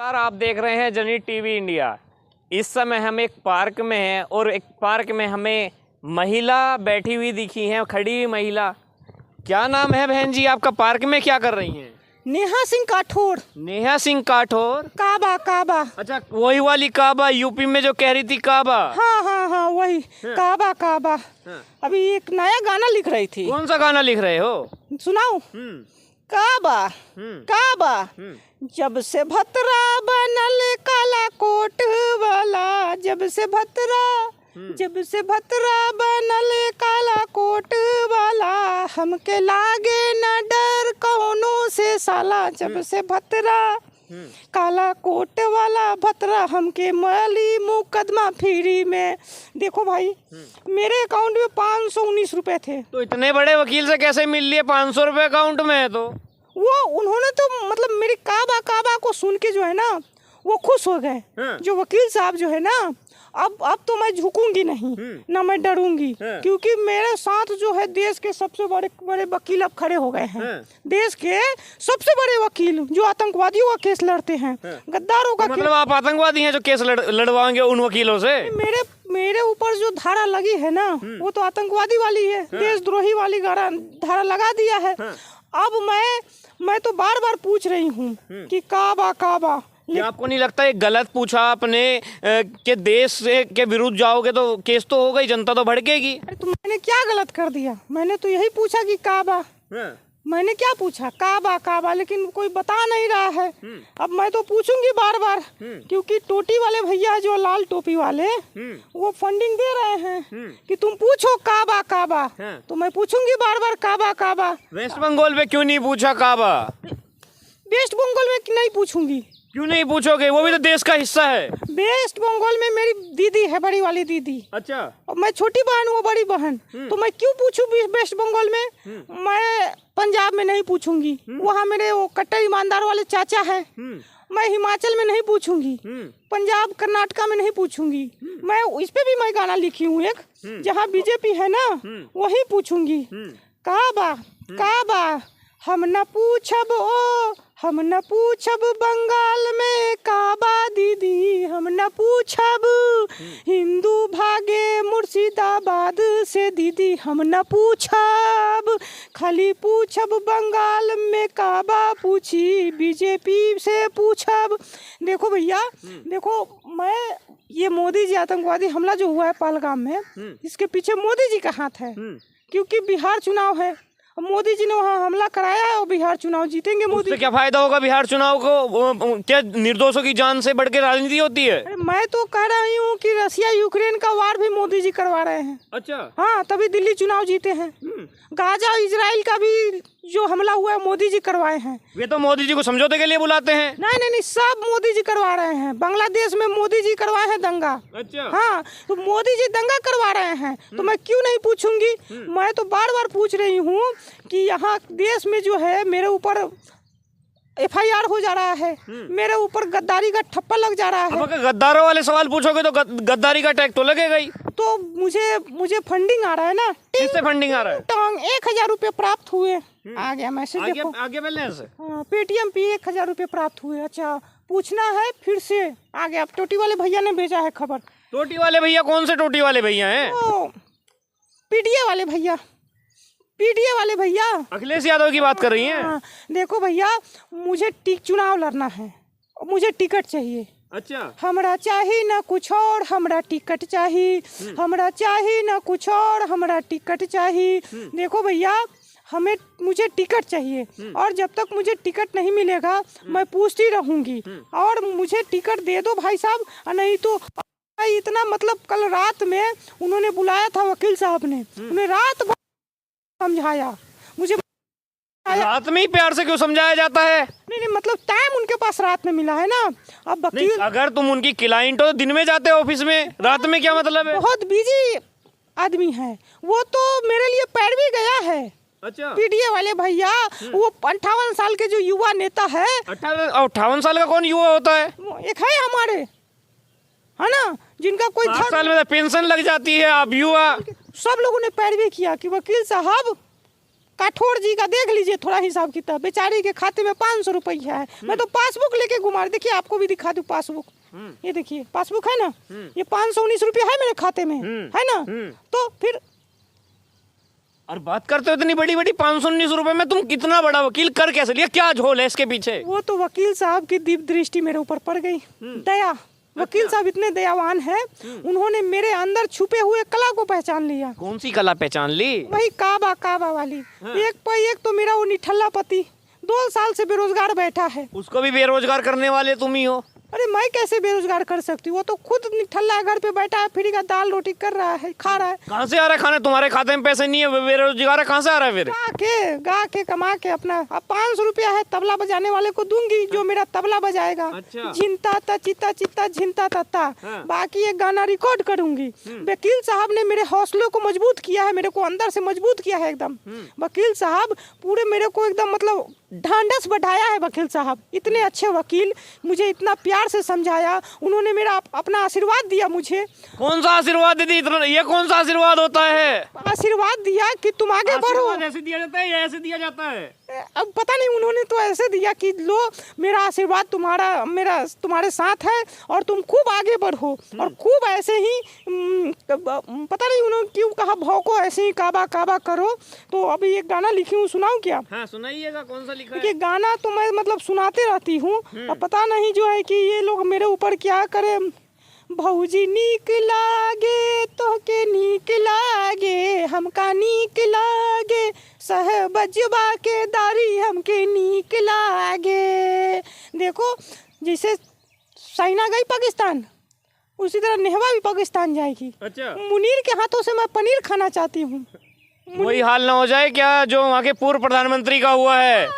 नमस्कार, आप देख रहे हैं जनहित टीवी इंडिया। इस समय हम एक पार्क में हैं और एक पार्क में हमें महिला बैठी हुई दिखी है, खड़ी हुई महिला। क्या नाम है बहन जी आपका? पार्क में क्या कर रही हैं? नेहा सिंह काठौर। नेहा सिंह काठौर। काबा काबा। अच्छा, वही वाली काबा, यूपी में जो कह रही थी काबा। हाँ हाँ हाँ वही। हाँ। काबा काबा। हाँ। अभी एक नया गाना लिख रही थी। कौन सा गाना लिख रहे हो? सुनाओ। काबा काबा। जब से भतरा बनल काला कोट वाला, जब से भतरा बनल काला कोट वाला, हमके लागे न डर कौनो से साला। जब से भतरा काला कोट वाला भतरा हमके मली मुकदमा फ्री में। देखो भाई, मेरे अकाउंट में 519 रुपए थे। तो इतने बड़े वकील से कैसे मिल लिए? 500 रुपए अकाउंट में है तो वो उन्होंने तो मतलब मेरी काबा काबा को सुन के जो है ना वो खुश हो गए। हाँ। जो वकील साहब जो है ना, अब तो मैं झुकूंगी नहीं, ना मैं डरूंगी। हाँ। क्योंकि मेरे साथ जो है देश के सबसे बड़े बड़े वकील अब खड़े हो गए हैं। हाँ। देश के सबसे बड़े वकील जो आतंकवादियों का केस लड़ते हैं, गद्दारों का मतलब आप आतंकवादी हैं जो केस लड़वाएंगे उन वकीलों से? मेरे ऊपर जो धारा लगी है ना वो तो आतंकवादी वाली है। देशद्रोही वाली धारा लगा दिया है। अब मैं तो बार बार पूछ रही हूँ कि काबा काबा। क्या आपको नहीं लगता ये गलत पूछा आपने कि देश से के विरुद्ध जाओगे तो केस तो होगा ही, जनता तो भड़केगी? अरे तो मैंने क्या गलत कर दिया? मैंने तो यही पूछा कि काबा। मैंने क्या पूछा? काबा काबा, लेकिन कोई बता नहीं रहा है। अब मैं तो पूछूंगी बार बार, क्योंकि टोटी वाले भैया जो लाल टोपी वाले वो फंडिंग दे रहे हैं कि तुम पूछो काबा काबा। तो मैं पूछूंगी बार बार काबा काबा। वेस्ट बंगाल में क्यों नहीं पूछा काबा? वेस्ट बंगाल में नहीं पूछूंगी। क्यों नहीं पूछोगे? वो भी तो देश का हिस्सा है। वेस्ट बंगाल में मेरी दीदी है, बड़ी वाली दीदी। अच्छा। और मैं छोटी बहन, वो बड़ी बहन। तो मैं क्यों पूछूं वेस्ट बंगाल में? मैं पंजाब में नहीं पूछूंगी, वहाँ मेरे वो कट्टर ईमानदार वाले चाचा है। मैं हिमाचल में नहीं पूछूंगी, पंजाब कर्नाटका में नहीं पूछूंगी। मैं इस पे भी मैं गाना लिखी हूँ एक, जहाँ बीजेपी है ना वही पूछूंगी। काबा काबा हम न पूछब बंगाल में काबा दीदी, हम न पूछब हिंदू भागे मुर्शिदाबाद से दीदी, हम न पूछब, खाली पूछब बंगाल में काबा पूछी बीजेपी से पूछब। देखो भैया, देखो मैं ये मोदी जी आतंकवादी हमला जो हुआ है पहलगाम में, इसके पीछे मोदी जी का हाथ है। क्योंकि बिहार चुनाव है, मोदी जी ने वहाँ हमला कराया है और बिहार चुनाव जीतेंगे मोदी। उससे क्या फायदा होगा बिहार चुनाव को? क्या निर्दोषों की जान से बढ़ के राजनीति होती है? अरे मैं तो कह रही हूँ कि रसिया यूक्रेन का वार भी मोदी जी करवा रहे हैं। अच्छा। हाँ, तभी दिल्ली चुनाव जीते हैं। गाजा इजराइल का भी जो हमला हुआ है मोदी जी करवाए हैं। वे तो मोदी जी को समझौते के लिए बुलाते हैं। नहीं, सब मोदी जी करवा रहे हैं। बांग्लादेश में मोदी जी करवाए हैं दंगा। अच्छा। हाँ, तो मोदी जी दंगा करवा रहे हैं, तो मैं क्यों नहीं पूछूंगी? मैं तो बार बार पूछ रही हूँ कि यहाँ देश में जो है मेरे ऊपर FIR हो जा रहा है, मेरे ऊपर गद्दारी का ठप्पा लग जा रहा है। अब अगर गद्दारों वाले सवाल पूछोगे तो गद्दारी का टैग तो लगेगा ही। तो मुझे फंडिंग आ रहा है ना। किससे फंडिंग आ रहा है? 1000 रुपए प्राप्त हुए। आ गया मैसेज, देखो आगे बैलेंस। हाँ, पेटीएम पे 1000 रुपए प्राप्त हुए। अच्छा, पूछना है फिर से आ गया। टोटी वाले भैया ने भेजा है खबर। टोटी वाले भैया? कौन से टोटी वाले भैया हैं? पीडीए वाले भैया, पीडीए वाले भैया। अखिलेश यादव की बात कर रही हैं? हाँ, देखो भैया, मुझे चुनाव लड़ना है, मुझे टिकट चाहिए। अच्छा। हमरा चाहिए ना कुछ और, हमरा टिकट चाहिए। हमरा चाहिए ना कुछ और, हमरा टिकट चाहिए। देखो भैया, मुझे टिकट चाहिए, और जब तक मुझे टिकट नहीं मिलेगा मैं पूछती रहूंगी। और मुझे टिकट दे दो भाई साहब, नहीं तो इतना मतलब कल रात में उन्होंने बुलाया था वकील साहब ने, उन्हें रात भर समझाया मुझे। रात में ही प्यार से क्यों समझाया जाता है? नहीं, मतलब टाइम उनके पास रात में मिला है ना। अब वकील, अगर तुम उनकी क्लाइंट हो तो दिन में जाते हो ऑफिस में, रात में क्या मतलब है? बहुत बिजी आदमी है वो, तो मेरे लिए पैरवी गया है। अच्छा। पीडीए वाले भैया, वो 58 साल के जो युवा नेता है। 58 साल का कौन युवा होता है? एक है हमारे, है ना, जिनका कोई 5 साल में पेंशन लग जाती है, आप युवा। सब लोगों ने पैरवी किया कि वकील साहब काठौड़ जी का देख लीजिए थोड़ा हिसाब किताब, बेचारी के खाते में 500 रुपया है। मैं तो पासबुक लेके घुमा, देखिए आपको भी दिखा दूं पासबुक, ये देखिए पासबुक है ना, ये 519 रुपया है मेरे खाते में, है ना। तो फिर और बात करते हो इतनी बड़ी बड़ी 519 रुपए में, तुम कितना बड़ा वकील कर कैसे लिया, क्या झोल है इसके पीछे? वो तो वकील साहब की दिव्य दृष्टि मेरे ऊपर पड़ गई, दया। वकील साहब इतने दयावान हैं, उन्होंने मेरे अंदर छुपे हुए कला को पहचान लिया। कौन सी कला पहचान ली? वही काबा काबा वाली। एक पर एक तो मेरा वो निठल्ला पति 2 साल से बेरोजगार बैठा है। उसको भी बेरोजगार करने वाले तुम ही हो। अरे मैं कैसे बेरोजगार कर सकती हूँ, वो तो खुद निठल्ला है, घर पे बैठा है, फ्री का दाल रोटी कर रहा है, खा रहा है। कहाँ से आ रहा है खाना? तुम्हारे खाते में पैसे नहीं है, बेरोजगार है, कहाँ से आ रहा है फिर? गा के कमा के अपना। अब 500 रुपया है, तबला बजाने वाले को दूंगी जो मेरा तबला बजाएगा। अच्छा। झिंता ता चिता चिता झिंता तता। बाकी एक गाना रिकॉर्ड करूंगी। वकील साहब ने मेरे हौसलों को मजबूत किया है, मेरे को अंदर से मजबूत किया है एकदम। वकील साहब पूरे मेरे को एकदम मतलब ढांढस बढ़ाया है। वकील साहब इतने अच्छे वकील, मुझे इतना प्यार से समझाया, उन्होंने मेरा अपना आशीर्वाद दिया मुझे। कौन सा आशीर्वाद दी? ये कौन सा आशीर्वाद होता है? आशीर्वाद दिया कि तुम आगे बढ़ो। ऐसे दिया जाता है या ऐसे दिया जाता है? अब पता नहीं, उन्होंने तो ऐसे दिया कि लो मेरा आशीर्वाद तुम्हारे साथ है और तुम खूब आगे बढ़ो। और खूब ऐसे ही पता नहीं उन्होंने क्यों कहा भाव को ऐसे ही काबा काबा करो। तो अभी एक गाना लिखी हूँ, सुनाऊं क्या? हाँ सुनाइएगा, कौन सा लिखा है? ये गाना तो मैं मतलब सुनाते रहती हूँ, अब पता नहीं जो है कि ये लोग मेरे ऊपर क्या करे। भौजी नीक लागे तो के नीक लागे, हमका नीक लागे, सहबजबा के दारी हमके नीक लागे। देखो जैसे साइना गई पाकिस्तान, उसी तरह नेहवा भी पाकिस्तान जाएगी। अच्छा। मुनीर के हाथों से मैं पनीर खाना चाहती हूँ। वही हाल ना हो जाए क्या जो वहाँ के पूर्व प्रधानमंत्री का हुआ है?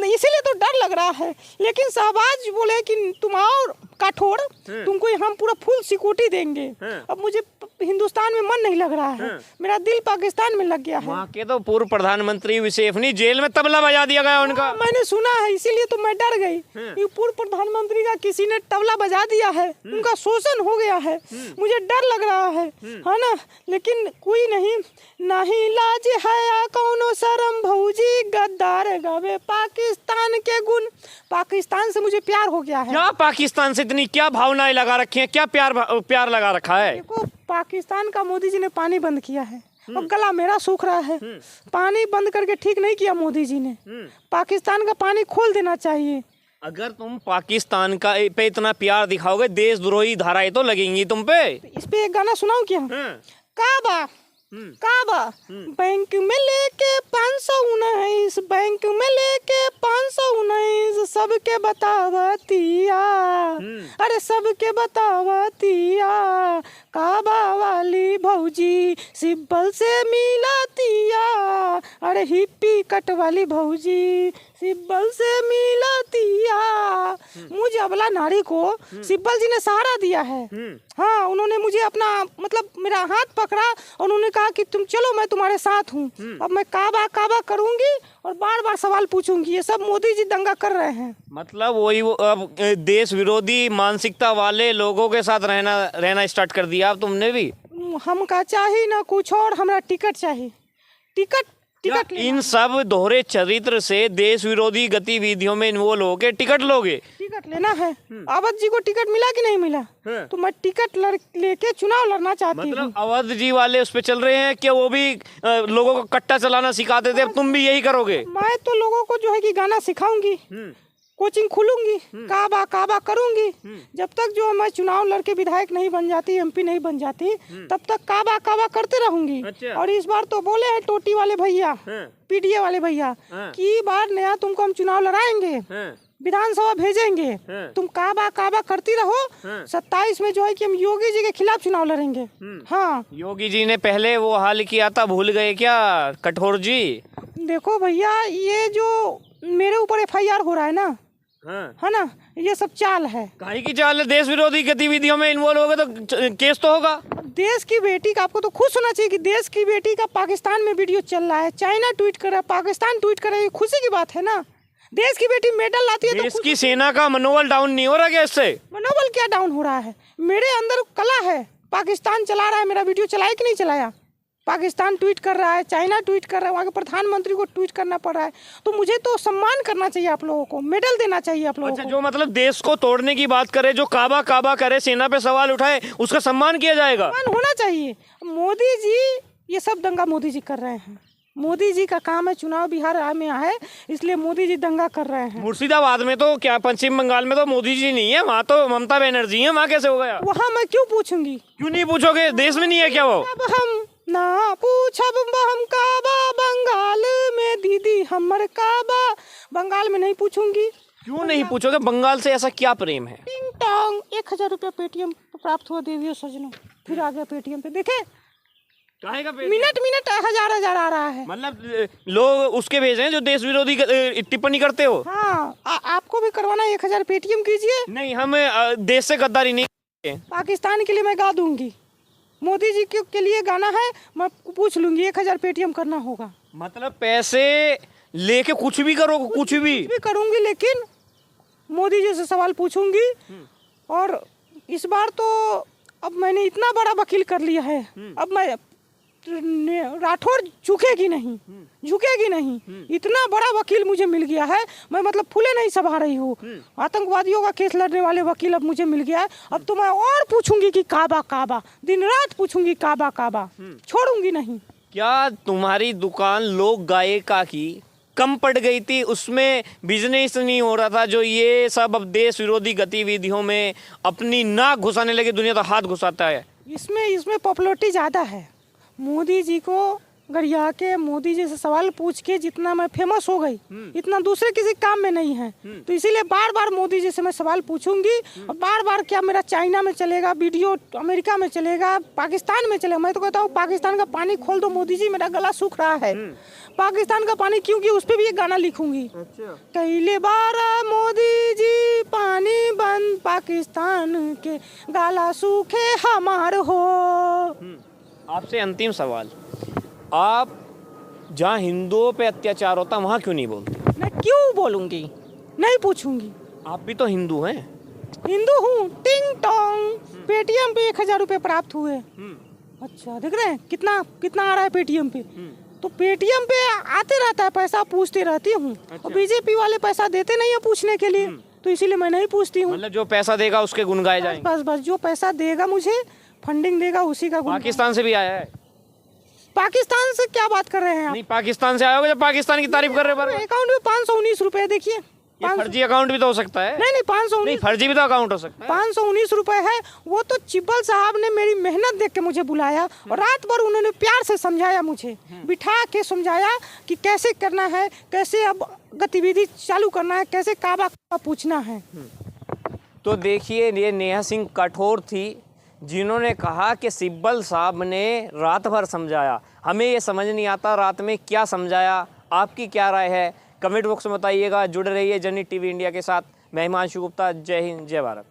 इसीलिए तो डर लग रहा है। लेकिन शहबाज बोले कि तुम आओ काठौड़, तुमको हम पूरा फुल सिक्योरिटी देंगे। अब मुझे हिंदुस्तान में मन नहीं लग रहा है, मेरा दिल पाकिस्तान में लग गया है। वहाँ के तो पूर्व प्रधानमंत्री विसेफनी जेल में तबला बजा दिया गया उनका। मैंने सुना है, इसीलिए तो मैं डर गई। ये पूर्व प्रधानमंत्री का किसी ने तबला बजा दिया है, उनका शोषण हो गया है, मुझे डर लग रहा है ना। लेकिन कोई नहीं, नहीं लाज है या कौनो शरम, भौजी गद्दार गावे पाकिस्तान के गुण। पाकिस्तान से मुझे प्यार हो गया है। क्या पाकिस्तान से इतनी क्या भावनाएं लगा रखी हैं, क्या प्यार लगा रखा है? देखो पाकिस्तान का मोदी जी ने पानी बंद किया है, अब गला मेरा सूख रहा है। पानी बंद करके ठीक नहीं किया मोदी जी ने, पाकिस्तान का पानी खोल देना चाहिए। अगर तुम पाकिस्तान का पे इतना प्यार दिखाओगे, देशद्रोही धाराएं तो लगेंगी तुम पे। इस पे एक गाना सुनाऊं क्या? काबा काबा बैंक में लेके 519, बैंक में लेके 519, सबके बतावतिया, अरे सबके बतावतिया। काबा वाली भौजी सिब्बल से मिलातिया, अरे हिप्पी कट वाली भौजी सिब्बल से मिलातिया। मुझे अबला नारी को सिब्बल जी ने सहारा दिया है। हाँ, उन्होंने मुझे अपना मतलब मेरा हाथ पकड़ा और उन्होंने कहा कि तुम चलो मैं तुम्हारे साथ हूँ। अब मैं काबा काबा करूंगी और बार बार सवाल पूछूंगी। ये सब मोदी जी दंगा कर रहे हैं। मतलब वही अब देश विरोधी मानसिकता वाले लोगों के साथ रहना स्टार्ट कर दिया अब तुमने भी। हमका चाहिए ना कुछ और, हमरा टिकट चाहिए। टिकट इन सब दोहरे चरित्र से देश विरोधी गतिविधियों में इन्वॉल्व होके टिकट लोगे? टिकट लेना है। अवध जी को टिकट मिला कि नहीं मिला? तो मैं टिकट लेके चुनाव लड़ना चाहती हूँ। मतलब अवध जी वाले उस पे चल रहे हैं कि वो भी लोगों को कट्टा चलाना सिखाते थे, अब तुम भी यही करोगे? मैं तो लोगों को जो है कि गाना सिखाऊंगी, कोचिंग खुलूंगी, काबा काबा करूंगी। जब तक जो मैं चुनाव लड़के विधायक नहीं बन जाती, एमपी नहीं बन जाती, तब तक काबा काबा करते रहूंगी। अच्छा। और इस बार तो बोले हैं टोटी वाले भैया, पीडीए वाले भैया, कि बार नया तुमको हम चुनाव लड़ाएंगे, विधानसभा भेजेंगे, तुम काबा काबा करती रहो। 27 में जो है कि हम योगी जी के खिलाफ चुनाव लड़ेंगे। हाँ, योगी जी ने पहले वो हाल किया था, भूल गए क्या कठौर जी? देखो भैया, ये जो मेरे ऊपर FIR हो रहा है ना, है ना, ये सब चाल है। काहे की चाल है? देश विरोधी गतिविधियों में इन्वॉल्व होगा तो केस तो होगा। देश की बेटी का आपको तो खुश होना चाहिए कि देश की बेटी का पाकिस्तान में वीडियो चल रहा है, चाइना ट्वीट कर रहा है, पाकिस्तान ट्वीट कर रहा है, ये खुशी की बात है ना। देश की बेटी मेडल लाती है। देश की सेना का मनोबल डाउन नहीं हो रहा क्या इससे? मनोबल क्या डाउन हो रहा है? मेरे अंदर कला है, पाकिस्तान चला रहा है, मेरा वीडियो चलाया कि नहीं चलाया? पाकिस्तान ट्वीट कर रहा है, चाइना ट्वीट कर रहा है, वहाँ के प्रधानमंत्री को ट्वीट करना पड़ रहा है। तो मुझे तो सम्मान करना चाहिए आप लोगों को, मेडल देना चाहिए आप लोगों अच्छा, को। जो मतलब देश को तोड़ने की बात करे, जो काबा काबा करे, सेना पे सवाल उठाए, उसका सम्मान किया जाएगा। सम्मान होना चाहिए। मोदी जी, ये सब दंगा मोदी जी कर रहे हैं। मोदी जी का काम है, चुनाव बिहार में है, इसलिए मोदी जी दंगा कर रहे हैं। मुर्शिदाबाद में तो क्या, पश्चिम बंगाल में तो मोदी जी नहीं है, वहाँ तो ममता बनर्जी है, वहाँ कैसे हो गया? वहाँ मैं क्यों पूछूंगी? क्यों नहीं पूछोगे? देश में नहीं है क्या वो? अब हम ना पूछब हम काबा, बंगाल में दीदी हमर काबा। बंगाल में नहीं पूछूंगी। क्यों नहीं पूछोगे? बंगाल से ऐसा क्या प्रेम है? टिंग टोंग 1000 रुपया पेटीएम प्राप्त हुआ देवियों सजनों, फिर आ गया पेटीएम पे। देखे काहे का पेट? मिनट मिनट हजार आ रहा है। मतलब लोग उसके भेजे हैं जो देश विरोधी टिप्पणी करते हो? हाँ, आपको भी करवाना है 1000 पेटीएम कीजिए। नहीं, हम देश से गद्दारी नहीं करते। पाकिस्तान के लिए मैं गा दूंगी, मोदी जी के लिए गाना है, मैं पूछ लूंगी, 1000 पेटीएम करना होगा। मतलब पैसे लेके कुछ भी करो, कुछ भी करूंगी, लेकिन मोदी जी से सवाल पूछूंगी। और इस बार तो अब मैंने इतना बड़ा वकील कर लिया है, अब मैं राठौर झुकेगी नहीं। इतना बड़ा वकील मुझे मिल गया है, मैं मतलब फूले नहीं सभा रही हूँ। आतंकवादियों का केस लड़ने वाले वकील अब मुझे मिल गया है। अब तो मैं और पूछूंगी कि काबा काबा, दिन रात पूछूंगी काबा काबा, छोड़ूंगी नहीं। क्या तुम्हारी दुकान लोक गायिका की कम पड़ गई थी? उसमें बिजनेस नहीं हो रहा था, जो ये सब अब देश विरोधी गतिविधियों में अपनी नाक घुसाने लगे, दुनिया तो हाथ घुसाता है। इसमें पॉपुलरिटी ज़्यादा है। मोदी जी को गरिया के, मोदी जी से सवाल पूछ के जितना मैं फेमस हो गई, इतना दूसरे किसी काम में नहीं है। तो इसीलिए बार बार मोदी जी से मैं सवाल पूछूंगी। और बार बार क्या मेरा चाइना में चलेगा वीडियो, अमेरिका में चलेगा, पाकिस्तान में चलेगा? मैं तो कहता हूँ पाकिस्तान का पानी खोल दो मोदी जी, मेरा गला सूख रहा है। पाकिस्तान का पानी, क्योंकि उस पर भी एक गाना लिखूंगी। कैले बारा मोदी जी पानी बंद, पाकिस्तान के गाला सूखे हमार हो। आपसे अंतिम सवाल, आप जहाँ हिंदुओं पे अत्याचार होता वहाँ क्यों नहीं बोलते? मैं क्यों बोलूंगी? नहीं पूछूंगी। आप भी तो हिंदू हैं। हिंदू हूँ। टिंग टोंग पेटीएम पे 1000 रुपये प्राप्त हुए। अच्छा, देख रहे हैं कितना कितना आ रहा है पेटीएम पे। तो पेटीएम पे आते रहता है पैसा, पूछती रहती हूँ। अच्छा। और बीजेपी वाले पैसा देते नहीं है पूछने के लिए, तो इसीलिए मैं नहीं पूछती हूँ। मतलब जो पैसा देगा उसके गुण गाए जाएंगे। बस जो पैसा देगा, मुझे फंडिंग देगा, उसी का गुण। पाकिस्तान से भी आया है? पाकिस्तान से क्या बात कर रहे हैं आप? नहीं, पाकिस्तान से आया होगा, जब पाकिस्तान की तारीफ कर रहे हैं। अकाउंट में 519 रुपए, देखिए। ये फर्जी अकाउंट भी तो हो सकता है। नहीं 519, फर्जी भी तो अकाउंट हो सकता है। 519 रुपए है। वो तो चिब्बल साहब ने मेरी मेहनत देख के मुझे बुलाया और रात भर उन्होंने प्यार से समझाया, मुझे बिठा के समझाया कि कैसे करना है, कैसे अब गतिविधि चालू करना है, कैसे काबा पूछना है। तो देखिए, ये नेहा सिंह कठोर थी, जिन्होंने कहा कि सिब्बल साहब ने रात भर समझाया। हमें ये समझ नहीं आता रात में क्या समझाया। आपकी क्या राय है? कमेंट बॉक्स में बताइएगा। जुड़े रहिए जनहित टीवी इंडिया के साथ। मैं हिमांशु गुप्ता। जय हिंद, जय भारत।